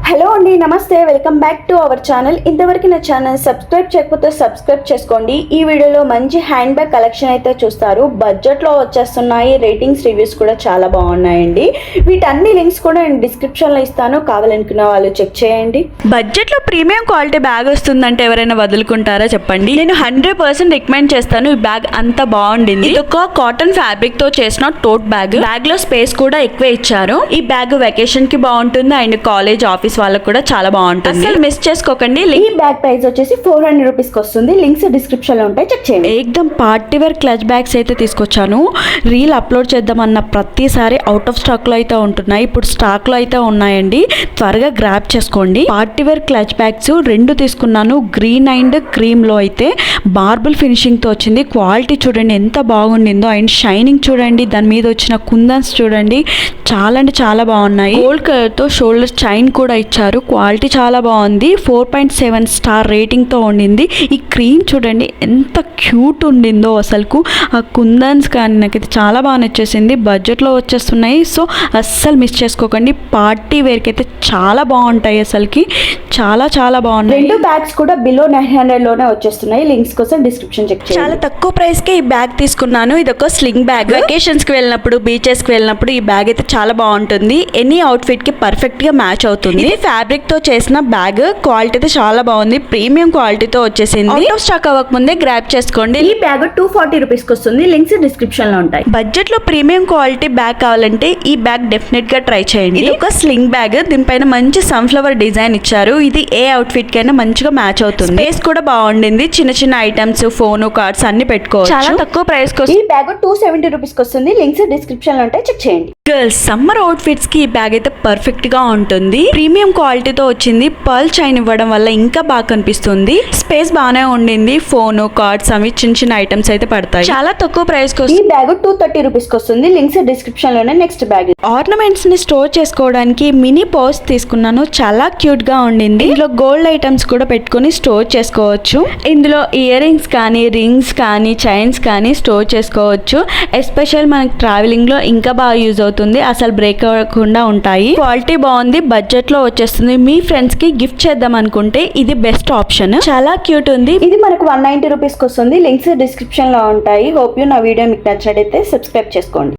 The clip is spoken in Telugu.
హలో అండి, నమస్తే. Welcome back to our channel. ఇంతవరకు నా ఛానల్ సబ్స్క్రైబ్ చేయకపోతే సబ్స్క్రైబ్ చేసుకోండి. ఈ వీడియోలో మంచి హ్యాండ్ బ్యాగ్ కలెక్షన్ అయితే చూస్తారు. బడ్జెట్లో వచ్చేస్తున్నాయి. రేటింగ్స్ రివ్యూస్ కూడా చాలా బాగున్నాయండి. వీటన్ని లింక్స్ కూడా నేను డిస్క్రిప్షన్లో ఇస్తాను, కావాలనుకున్న వాళ్ళు చెక్ చేయండి. బడ్జెట్లో ప్రీమియం క్వాలిటీ బ్యాగ్ వస్తుందంటే ఎవరైనా వదులుకుంటారా చెప్పండి. నేను 100% రికమెండ్ చేస్తాను. ఈ బ్యాగ్ అంత బాగుండింది. ఇది ఒక కాటన్ ఫ్యాబ్రిక్ తో చేసిన టోట్ బ్యాగ్. బ్యాగ్ లో స్పేస్ కూడా ఎక్కువ ఇచ్చారు. ఈ బ్యాగ్ వెకేషన్ కి బాగుంటుంది అండ్ కాలేజ్ ఆఫీస్ వాళ్ళకి కూడా చాలా బాగుంటుంది. అసలు మిస్ చేసుకోకండి. ఈ బ్యాగ్ ప్రైస్ వచ్చేసి 400 రూపీస్ కి వస్తుంది. లింక్స్ డిస్క్రిప్షన్ లో ఉంటాయి, చెక్ చేయండి. ఏకదం పార్టీ వేర్ క్లచ్ బ్యాగ్స్ అయితే తీసుకొచ్చాను. రీల్ అప్లోడ్ చేద్దామన్న ప్రతిసారి అవుట్ ఆఫ్ స్టాక్ లో అయితే ఉంటున్నాయి. ఇప్పుడు స్టాక్ లో అయితే ఉన్నాయండి, త్వరగా గ్రాప్ చేసుకోండి. పార్టీ వేర్ క్లచ్ బ్యాగ్స్ 2 తీసుకున్నాను. గ్రీన్ అండ్ క్రీమ్ లో అయితే మార్బుల్ ఫినిషింగ్ తో వచ్చింది. క్వాలిటీ చూడండి ఎంత బాగుండిందో అండ్ షైనింగ్ చూడండి. దాని మీద వచ్చిన కుందన్స్ చూడండి, చాలా అంటే చాలా బాగున్నాయి. గోల్డ్ కలర్ తో షోల్డర్ చైన్ కూడా ఇచ్చారు. క్వాలిటీ చాలా బాగుంది. 4.7 స్టార్ రేటింగ్ తో ఉండింది. ఈ క్రీమ్ చూడండి ఎంత క్యూట్ ఉండిందో అసలుకు. ఆ కుందన్స్ కానీ నాకైతే చాలా బాగా నచ్చేసింది. బడ్జెట్లో వచ్చేస్తున్నాయి, సో అస్సలు మిస్ చేసుకోకండి. పార్టీ వేర్కి అయితే చాలా బాగుంటాయి. అసలుకి చాలా చాలా బాగున్నాయి. 2 బ్యాగ్స్ కూడా బిలో 900 లోనే వచ్చేస్తున్నాయి. లింక్స్ కోసం డిస్క్రిప్షన్ చెక్ చేయండి. చాలా తక్కువ ప్రైస్ కే ఈ బ్యాగ్ తీసుకున్నాను. ఇది ఒక స్లింగ్ బ్యాగ్. వెకేషన్స్ కి వెళ్ళినప్పుడు, బీచెస్ కి వెళ్ళినప్పుడు ఈ బ్యాగ్ అయితే చాలా బాగుంటుంది. ఎనీ అవుట్ఫిట్ కి పర్ఫెక్ట్ గా మ్యాచ్ అవుతుంది. ఇది ఫ్యాబ్రిక్ తో చేసిన బ్యాగ్. క్వాలిటీ అయితే చాలా బాగుంది. ప్రీమియం క్వాలిటీతో వచ్చేసింది. అవుట్ ఆఫ్ స్టాక్ అవ్వక ముందే గ్రాప్ చేసుకోండి. ఈ బ్యాగ్ 240 రూపీస్ కి వస్తుంది. లింక్స్ డిస్క్రిప్షన్ లో ఉంటాయి. బడ్జెట్ లో ప్రీమియం క్వాలిటీ బ్యాగ్ కావాలంటే ఈ బ్యాగ్ డెఫినెట్ గా ట్రై చేయండి. ఇది ఒక స్లింగ్ బ్యాగ్. దీనిపైన మంచి సన్ఫ్లవర్ డిజైన్ ఇచ్చారు. ఇది ఏ అవుట్ఫిట్ కైనా మంచిగా మ్యాచ్ అవుతుంది. స్పేస్ కూడా బాగుండింది. చిన్న చిన్న ఐటమ్స్, ఫోన్, కార్డ్స్ అన్ని పెట్టుకోవచ్చు. చాలా తక్కువ ప్రైస్ కి ఈ బ్యాగ్ 270 రూపీస్ కి వస్తుంది. లింక్స్ డిస్క్రిప్షన్ లో ఉంటాయి, చెక్ చేయండి. గర్ల్స్ సమ్మర్ అవుట్ఫిట్స్ కి ఈ బ్యాగ్ అయితే పర్ఫెక్ట్ గా ఉంటుంది. ప్రీమియం క్వాలిటీతో వచ్చింది. పర్ల్ చైన్ ఇవ్వడం వల్ల ఇంకా బాగా కనిపిస్తుంది. స్పేస్ బాగానే ఉండింది. ఫోన్, కార్డ్స్ అవి చిన్న చిన్న ఐటమ్స్ అయితే పడతాయి. చాలా తక్కువ ప్రైస్ కి ఈ బ్యాగ్ 230 రూపీస్ కి వస్తుంది. లింక్స్ డిస్క్రిప్షన్ లోనే. నెక్స్ట్ బ్యాగ్ ఆర్నమెంట్స్ ని స్టోర్ చేసుకోవడానికి మినీ పర్స్ తీసుకున్నాను. చాలా క్యూట్ గా ఉండింది. ఇందులో గోల్డ్ ఐటమ్స్ కూడా పెట్టుకుని స్టోర్ చేసుకోవచ్చు. ఇందులో ఇయర్ రింగ్స్ కానీ, రింగ్స్ కానీ, చైన్స్ కానీ స్టోర్ చేసుకోవచ్చు. ఎస్పెషల్ మనకి ట్రావెలింగ్ లో ఇంకా బాగా యూజ్ అవుతుంది. అసలు బ్రేక్ అవ్వకుండా ఉంటాయి. క్వాలిటీ బాగుంది. బడ్జెట్ లో వచ్చేస్తుంది. మీ ఫ్రెండ్స్ కి గిఫ్ట్ చేద్దాం అనుకుంటే ఇది బెస్ట్ ఆప్షన్. చాలా క్యూట్ ఉంది. ఇది మనకు 190 రూపీస్ కి వస్తుంది. లింక్స్ డిస్క్రిప్షన్ లో ఉంటాయి. హోప్ యూ నా వీడియో మీకు నచ్చినట్టయితే సబ్స్క్రైబ్ చేసుకోండి.